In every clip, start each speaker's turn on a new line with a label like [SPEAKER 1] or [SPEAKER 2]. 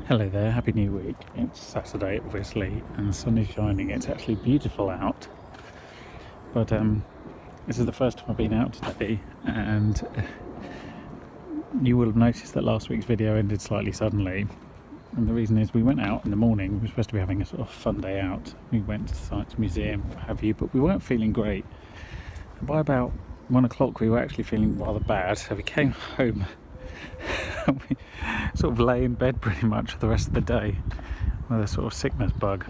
[SPEAKER 1] Hello there, happy new week. It's Saturday obviously and the sun is shining. It's actually beautiful out, but this is the first time I've been out today, and you will have noticed that last week's video ended slightly suddenly, and the reason is we went out in the morning. We were supposed to be having a sort of fun day out. We went to the Science Museum, what have you, but we weren't feeling great, and by about 1 o'clock we were actually feeling rather bad, so we came home and we sort of lay in bed pretty much for the rest of the day with a sort of sickness bug.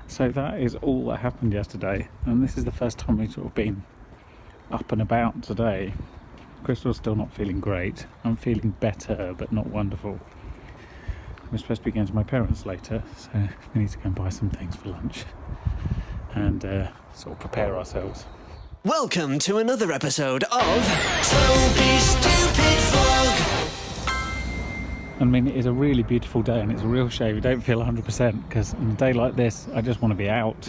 [SPEAKER 1] So that is all that happened yesterday, and this is the first time we've sort of been up and about today. Crystal's still not feeling great. I'm feeling better but not wonderful. We're supposed to be going to my parents later, so we need to go and buy some things for lunch and sort of prepare ourselves.
[SPEAKER 2] Welcome to another episode of Toby's Stupid Vlog.
[SPEAKER 1] I mean, it is a really beautiful day and it's a real shame we don't feel 100%, because on a day like this I just want to be out,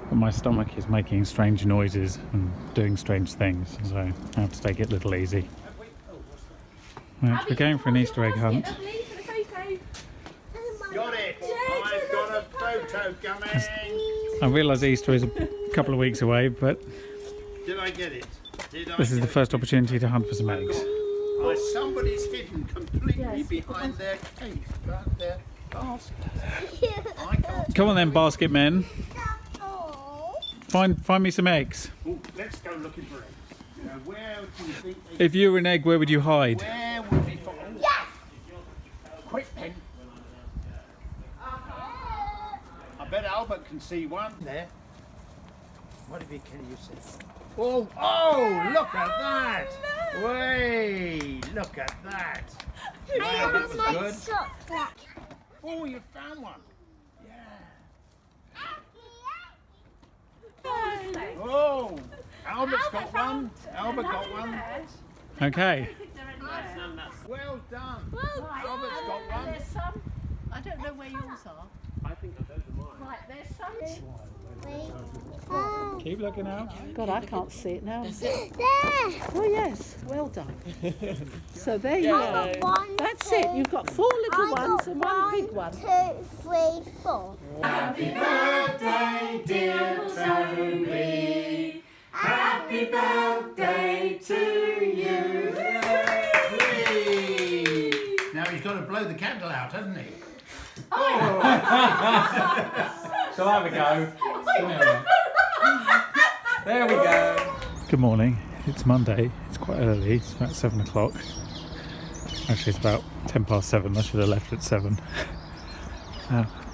[SPEAKER 1] but my stomach is making strange noises and doing strange things, so I have to take it a little easy. Right, we're going for an Easter egg hunt.
[SPEAKER 3] Got it! I've got a photo coming!
[SPEAKER 1] I realise Easter is a couple of weeks away, but
[SPEAKER 3] Did I get it?
[SPEAKER 1] this is the first opportunity to hunt for some eggs.
[SPEAKER 3] Somebody's hidden completely behind their case, behind their basket. I can't.
[SPEAKER 1] Come on then, basket men. Find me some eggs.
[SPEAKER 3] Oh, let's go looking for eggs. Now, where do you think they...
[SPEAKER 1] If you were an egg, where would you hide?
[SPEAKER 3] Where would we find... Yes! Quick then. I bet Albert can see one there. What can you see? Oh, look at that! Way, look at that! Wow, that was good. Oh, you found one. Yeah. Oh, Albert's got one. Albert got one.
[SPEAKER 1] Okay.
[SPEAKER 3] Well done. Albert's got one.
[SPEAKER 4] There's some. I don't know where yours are.
[SPEAKER 3] I think those are mine.
[SPEAKER 4] Right, there's some.
[SPEAKER 1] Keep looking out.
[SPEAKER 4] God, I can't see it now.
[SPEAKER 5] There!
[SPEAKER 4] Oh yes, well done. So there you go.
[SPEAKER 5] One,
[SPEAKER 4] That's it. You've got 4 little ones and one big one.
[SPEAKER 5] 1, 2, 3, 4.
[SPEAKER 6] Happy birthday, dear Toby. Happy birthday to you.
[SPEAKER 3] Now he's got to blow the candle out, hasn't he?
[SPEAKER 1] Shall I have a go? There we go. Good morning. It's Monday. It's quite early. It's about 7 o'clock. Actually, it's about 10 past 7. I should have left at 7.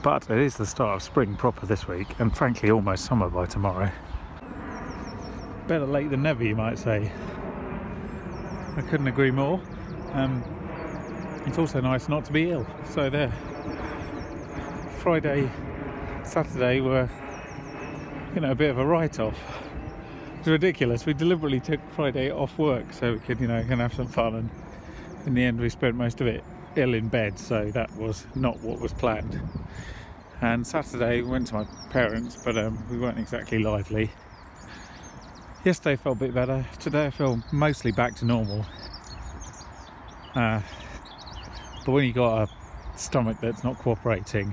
[SPEAKER 1] But it is the start of spring proper this week, and frankly almost summer by tomorrow. Better late than never, you might say. I couldn't agree more. It's also nice not to be ill. So there. Friday, Saturday were, a bit of a write-off. It's ridiculous. We deliberately took Friday off work so we could, can have some fun, and in the end we spent most of it ill in bed, so that was not what was planned. And Saturday we went to my parents, but we weren't exactly lively. Yesterday I felt a bit better. Today I feel mostly back to normal. But when you got a stomach that's not cooperating,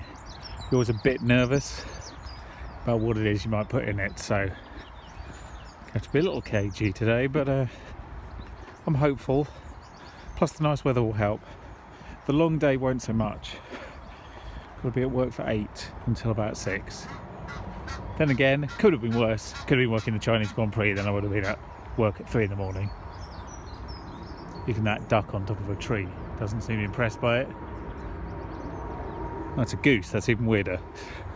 [SPEAKER 1] you're always a bit nervous about what it is you might put in it, so I have to be a little cagey today, but I'm hopeful. Plus the nice weather will help. The long day won't so much. I'll be at work for 8 until about 6. Then again, could have been worse. Could have been working the Chinese Grand Prix, then I would have been at work at 3 in the morning. Even that duck on top of a tree doesn't seem impressed by it. That's a goose, that's even weirder.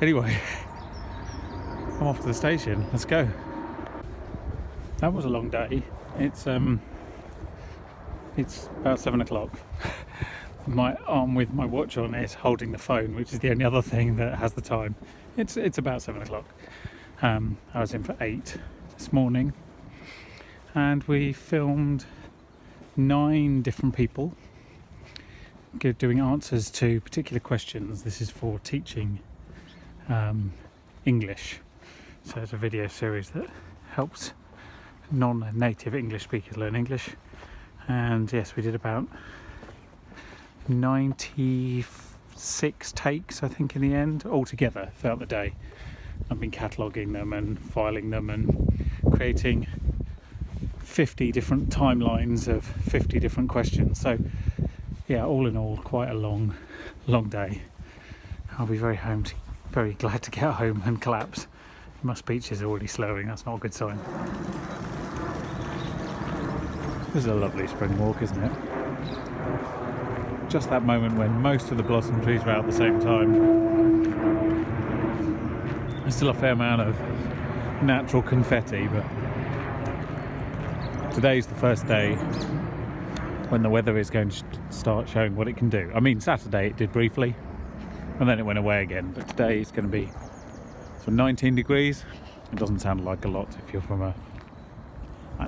[SPEAKER 1] Anyway, I'm off to the station, let's go. That was a long day. It's about 7 o'clock. My arm with my watch on is holding the phone, which is the only other thing that has the time. It's about 7 o'clock. I was in for 8 this morning, and we filmed 9 different people doing answers to particular questions. This is for teaching English, so it's a video series that helps non-native English speakers learn English. And yes, we did about 90 6 takes, I think, in the end, altogether throughout the day. I've been cataloguing them and filing them and creating 50 different timelines of 50 different questions. So yeah, all in all, quite a long day. I'll be very glad to get home and collapse. My speech is already slowing, that's not a good sign. This is a lovely spring walk, isn't it? Just that moment when most of the blossom trees are out at the same time. There's still a fair amount of natural confetti, but today's the first day when the weather is going to start showing what it can do. I mean, Saturday it did briefly, and then it went away again, but today it's going to be 19 degrees. It doesn't sound like a lot if you're from an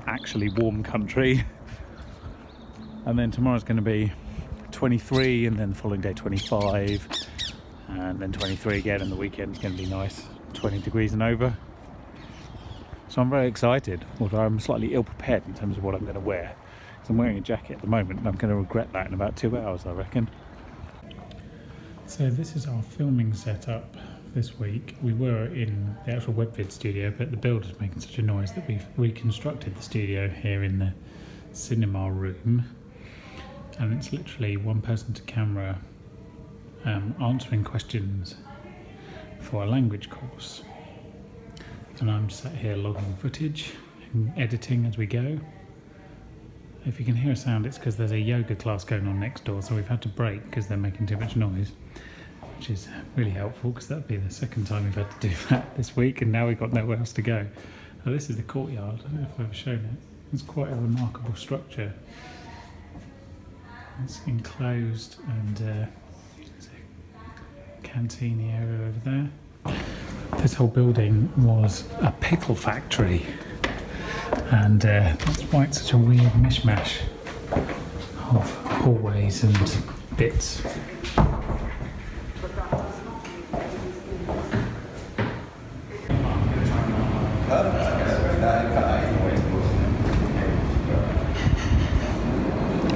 [SPEAKER 1] actually warm country. And then tomorrow's going to be 23, and then the following day 25, and then 23 again, and the weekend's going to be nice, 20 degrees and over. So I'm very excited, although I'm slightly ill prepared in terms of what I'm going to wear. Because I'm wearing a jacket at the moment, and I'm going to regret that in about 2 hours, I reckon. So this is our filming setup this week. We were in the actual WebVid studio, but the builder's making such a noise that we've reconstructed the studio here in the cinema room, and it's literally one person to camera answering questions for a language course, and I'm sat here logging footage and editing as we go. If you can hear a sound, it's because there's a yoga class going on next door, so we've had to break because they're making too much noise, which is really helpful because that'd be the second time we've had to do that this week, and now we've got nowhere else to go. Now, this is the courtyard. I don't know if I've ever shown it. It's quite a remarkable structure. It's enclosed, and there's a canteen area over there. This whole building was a pickle factory, and that's why it's such a weird mishmash of hallways and bits.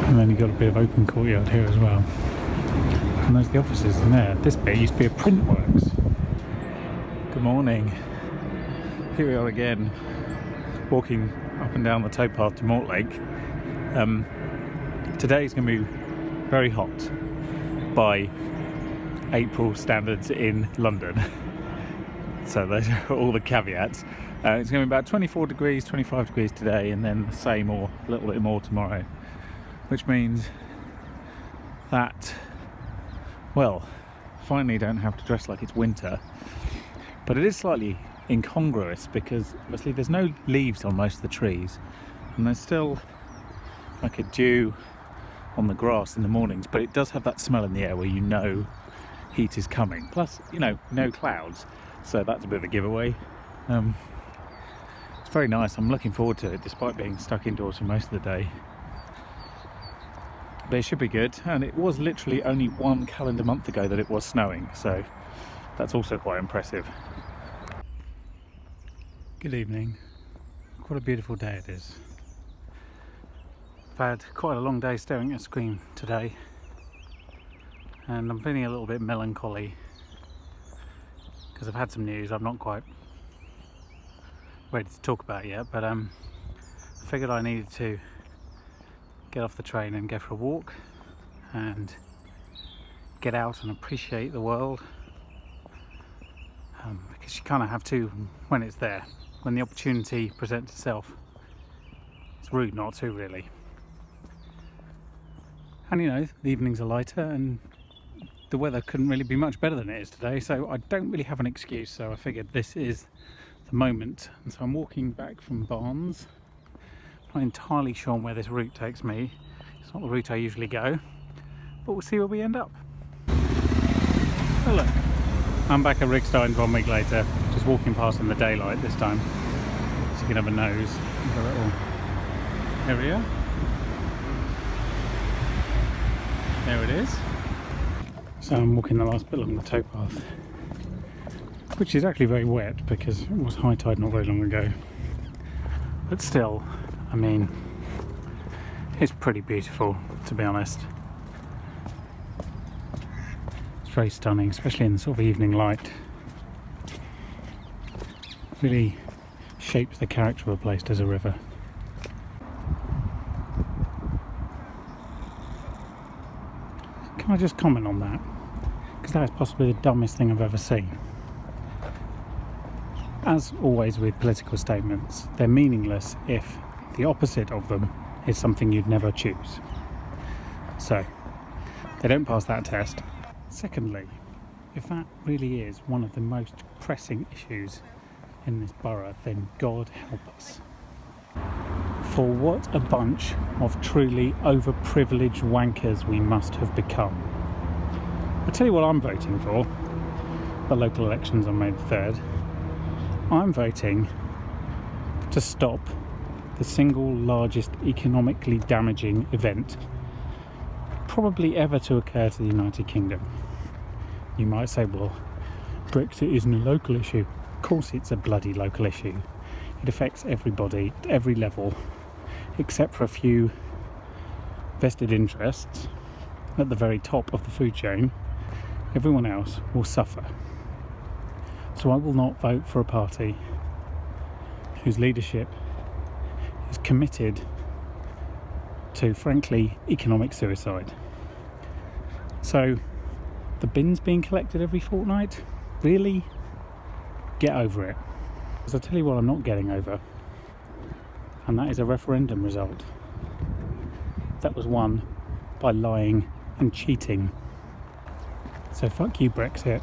[SPEAKER 1] And then you've got a bit of open courtyard here as well. And there's the offices in there. This bit used to be a print works. Good morning. Here we are again, walking up and down the towpath to Mortlake. Today's going to be very hot by April standards in London. So those are all the caveats. It's going to be about 24 degrees, 25 degrees today, and then the same or a little bit more tomorrow. Which means that, well, finally don't have to dress like it's winter. But it is slightly incongruous because obviously there's no leaves on most of the trees, and there's still like a dew on the grass in the mornings, but it does have that smell in the air where you know heat is coming. Plus, you know, no clouds, so that's a bit of a giveaway. It's very nice. I'm looking forward to it despite being stuck indoors for most of the day. But it should be good, and it was literally only 1 calendar month ago that it was snowing, so that's also quite impressive. Good evening. What a beautiful day it is. I've had quite a long day staring at a screen today, and I'm feeling a little bit melancholy because I've had some news I'm not quite ready to talk about yet, but I figured I needed to get off the train and go for a walk and get out and appreciate the world, because you kind of have to when it's there. When the opportunity presents itself, it's rude not to, really. And you know, the evenings are lighter and the weather couldn't really be much better than it is today, so I don't really have an excuse, so I figured this is the moment. And so I'm walking back from Barnes. Not entirely sure where this route takes me. It's not the route I usually go, but we'll see where we end up. Oh look, I'm back at Rickstein 1 week later, just walking past in the daylight this time, so you can have a nose of the little area. There it is. So I'm walking the last bit along the towpath, which is actually very wet because it was high tide not very long ago. But still, I mean, it's pretty beautiful, to be honest. It's very stunning, especially in the sort of evening light. Really shapes the character of a place as a river. Can I just comment on that? Because that is possibly the dumbest thing I've ever seen. As always with political statements, they're meaningless if the opposite of them is something you'd never choose. So, they don't pass that test. Secondly, if that really is one of the most pressing issues in this borough, then God help us. For what a bunch of truly overprivileged wankers we must have become. I'll tell you what I'm voting for. The local elections on May the 3rd. I'm voting to stop the single largest economically damaging event probably ever to occur to the United Kingdom. You might say, well, Brexit isn't a local issue. Of course it's a bloody local issue. It affects everybody at every level, except for a few vested interests at the very top of the food chain. Everyone else will suffer. So I will not vote for a party whose leadership is committed to, frankly, economic suicide. So, the bins being collected every fortnight? Really? Get over it. Because I'll tell you what I'm not getting over, and that is a referendum result that was won by lying and cheating. So fuck you Brexit,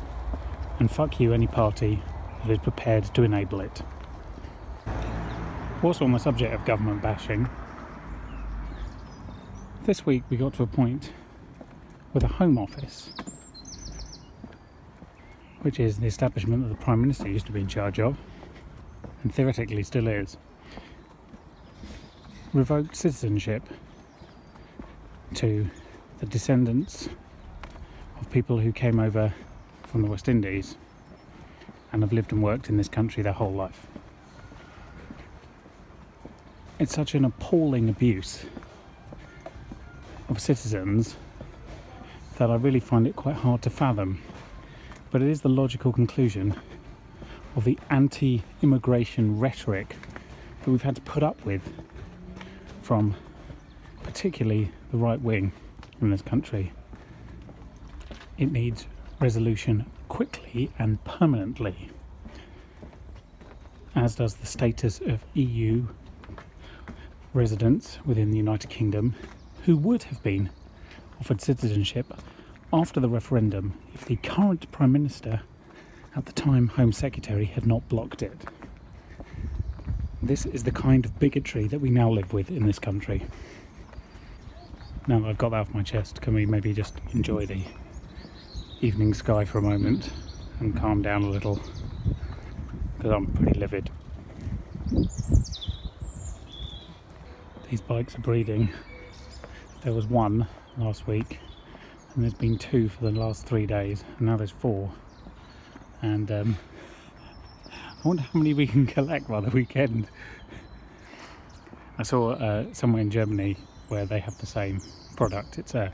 [SPEAKER 1] and fuck you any party that is prepared to enable it. Also on the subject of government bashing, this week we got to a point with a Home Office, which is the establishment that the Prime Minister used to be in charge of, and theoretically still is, revoked citizenship to the descendants of people who came over from the West Indies and have lived and worked in this country their whole life. It's such an appalling abuse of citizens that I really find it quite hard to fathom. But it is the logical conclusion of the anti-immigration rhetoric that we've had to put up with from particularly the right wing in this country. It needs resolution quickly and permanently, as does the status of EU residents within the United Kingdom who would have been offered citizenship after the referendum if the current Prime Minister, at the time Home Secretary, had not blocked it. This is the kind of bigotry that we now live with in this country. Now that I've got that off my chest, can we maybe just enjoy the evening sky for a moment and calm down a little, because I'm pretty livid. These bikes are breeding. There was one last week, and there's been two for the last 3 days, and now there's 4. And I wonder how many we can collect by the weekend. I saw somewhere in Germany where they have the same product. It's a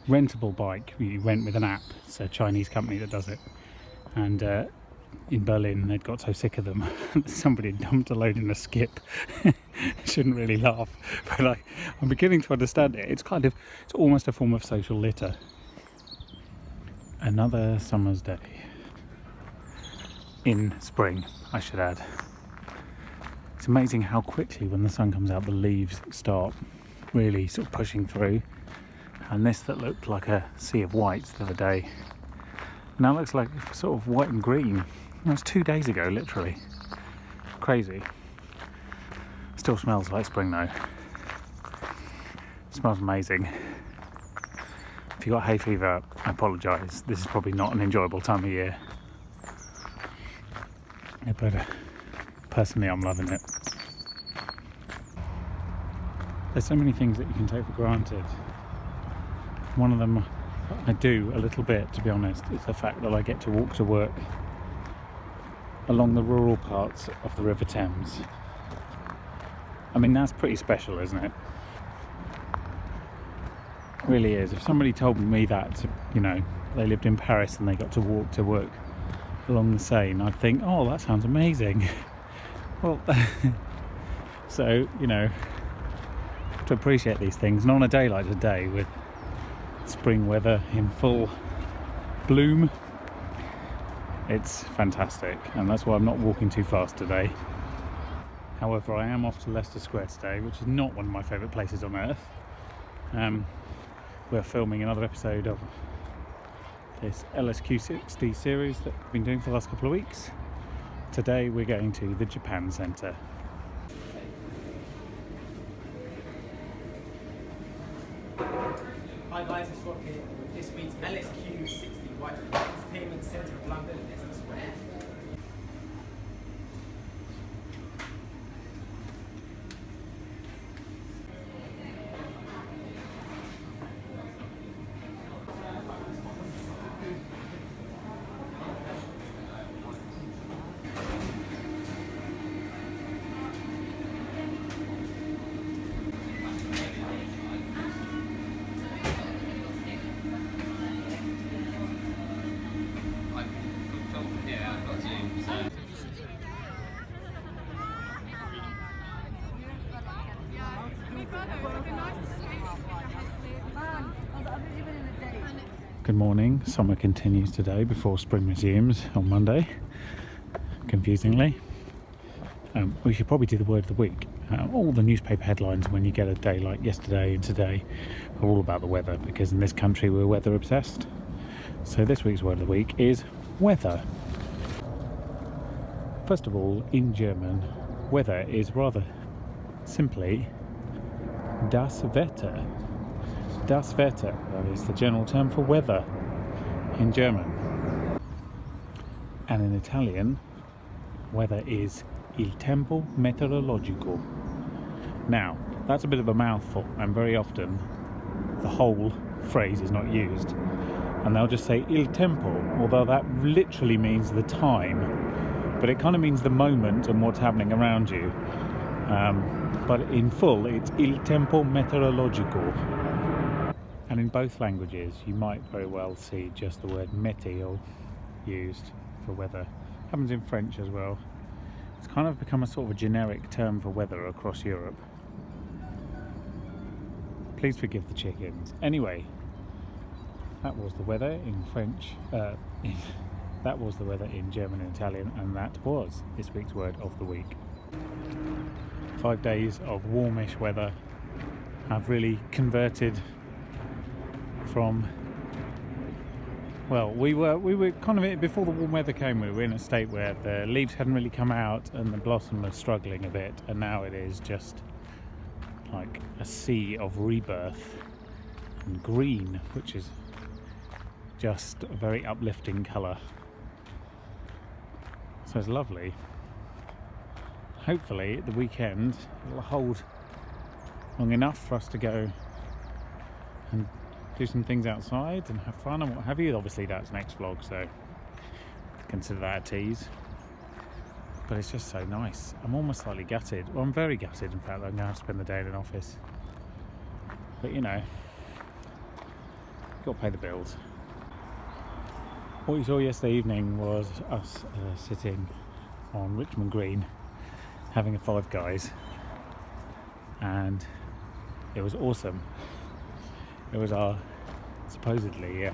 [SPEAKER 1] rentable bike. You rent with an app. It's a Chinese company that does it. And in Berlin, they'd got so sick of them that somebody dumped a load in a skip. Shouldn't really laugh, but I'm beginning to understand it. It's almost a form of social litter. Another summer's day. In spring, I should add. It's amazing how quickly, when the sun comes out, the leaves start really sort of pushing through. And this that looked like a sea of whites the other day now looks like sort of white and green. That was 2 days ago, literally. Crazy. Still smells like spring though. It smells amazing. If you got hay fever, I apologise. This is probably not an enjoyable time of year. Yeah, but personally I'm loving it. There's so many things that you can take for granted. One of them I do a little bit, to be honest, is the fact that I get to walk to work along the rural parts of the River Thames. I mean, that's pretty special, isn't it? It really is. If somebody told me that, they lived in Paris and they got to walk to work along the Seine, I'd think, oh, that sounds amazing. Well, so, you know, to appreciate these things, and on a day like today with spring weather in full bloom, it's fantastic, and that's why I'm not walking too fast today. However, I am off to Leicester Square today, which is not one of my favourite places on earth. We're filming another episode of this LSQ60 series that we've been doing for the last couple of weeks. Today we're going to the Japan Centre.
[SPEAKER 7] Hi guys, it's Rob here with this week's LSQ60 right from the Entertainment Centre of London, Leicester Square.
[SPEAKER 1] Good morning. Summer continues today before spring resumes on Monday, confusingly. We should probably do the word of the week. All the newspaper headlines when you get a day like yesterday and today are all about the weather, because in this country we're weather obsessed. So this week's word of the week is weather. First of all, in German, weather is rather simply das Wetter. Das Wetter, that is the general term for weather in German. And in Italian, weather is il tempo meteorologico. Now, that's a bit of a mouthful, and very often the whole phrase is not used. And they'll just say il tempo, although that literally means the time, but it kind of means the moment and what's happening around you. But in full, it's il tempo meteorologico. And in both languages, you might very well see just the word météo used for weather. Happens in French as well. It's kind of become a sort of a generic term for weather across Europe. Please forgive the chickens. Anyway, that was the weather in French. That was the weather in German and Italian, and that was this week's word of the week. 5 days of warmish weather have really converted from, well, we were kind of, before the warm weather came, we were in a state where the leaves hadn't really come out and the blossom was struggling a bit, and now it is just like a sea of rebirth and green, which is just a very uplifting colour. So it's lovely. Hopefully at the weekend it'll hold long enough for us to go and do some things outside and have fun and what have you. Obviously that's next vlog, so consider that a tease. But it's just so nice. I'm almost slightly gutted. Well, I'm very gutted in fact that I'm going to have to spend the day in an office. But you know, got to pay the bills. What you saw yesterday evening was us sitting on Richmond Green having a Five Guys, and it was awesome. It was our supposedly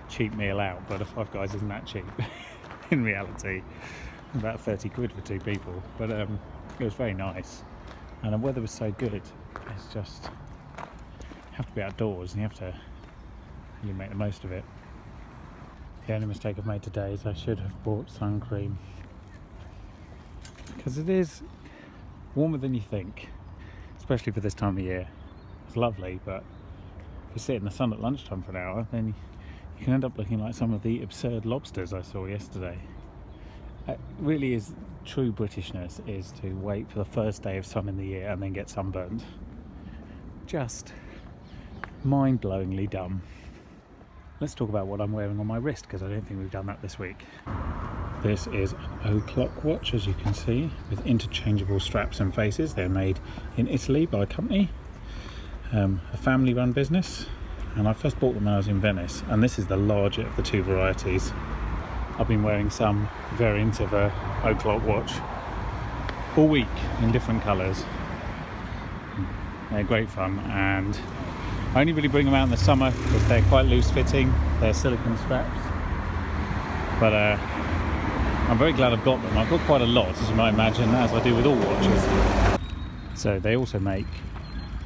[SPEAKER 1] cheap meal out, but a Five Guys isn't that cheap in reality. About 30 quid for two people, but it was very nice, and the weather was so good. It's just, you have to be outdoors and you have to really make the most of it. The only mistake I've made today is I should have bought sun cream, because it is warmer than you think, especially for this time of year. It's lovely, but if you sit in the sun at lunchtime for an hour, then you can end up looking like some of the absurd lobsters I saw yesterday. It really is, true Britishness is to wait for the first day of sun in the year and then get sunburned. Just mind-blowingly dumb. Let's talk about what I'm wearing on my wrist, because I don't think we've done that this week. This is an o'clock watch, as you can see, with interchangeable straps and faces. They're made in Italy by a company, a family-run business, and I first bought them when I was in Venice, and this is the larger of the two varieties. I've been wearing some variant of a o'clock watch all week in different colours. They're great fun, and I only really bring them out in the summer because they're quite loose fitting. They're silicone straps, but I'm very glad I've got them. I've got quite a lot, as you might imagine, as I do with all watches. So they also make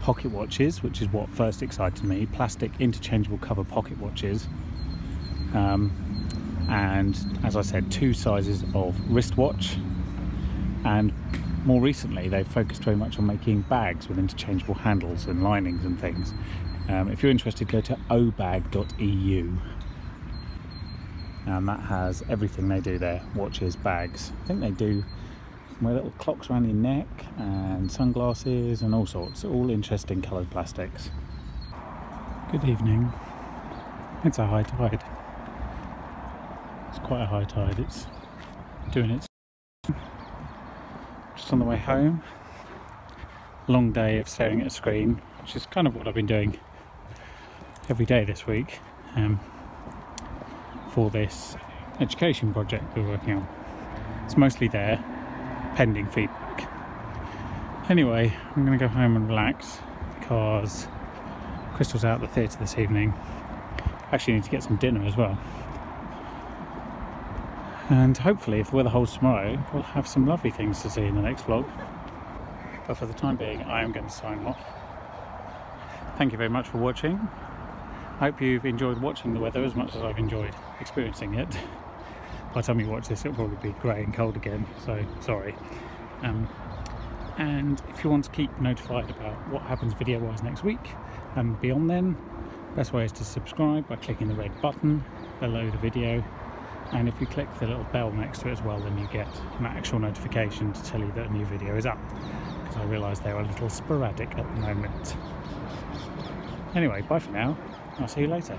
[SPEAKER 1] pocket watches, which is what first excited me. Plastic interchangeable cover pocket watches, and as I said, two sizes of wristwatch, and more recently they've focused very much on making bags with interchangeable handles and linings and things. If you're interested, go to obag.eu, and that has everything they do there: watches, bags. I think they do wear little clocks around your neck and sunglasses and all sorts, all interesting coloured plastics. Good evening. It's a high tide. It's quite a high tide. It's doing its just on the way home. Long day of staring at a screen, which is kind of what I've been doing every day this week, for this education project we're working on. It's mostly there, pending feedback. Anyway, I'm going to go home and relax because Crystal's out at the theatre this evening. Actually need to get some dinner as well. And hopefully, if the weather holds tomorrow, we'll have some lovely things to see in the next vlog. But for the time being, I am going to sign off. Thank you very much for watching. I hope you've enjoyed watching the weather as much as I've enjoyed experiencing it. By the time you watch this, it'll probably be grey and cold again, so sorry. And if you want to keep notified about what happens video-wise next week and beyond then, best way is to subscribe by clicking the red button below the video. And if you click the little bell next to it as well, then you get an actual notification to tell you that a new video is up, because I realise they're a little sporadic at the moment. Anyway, bye for now. I'll see you later.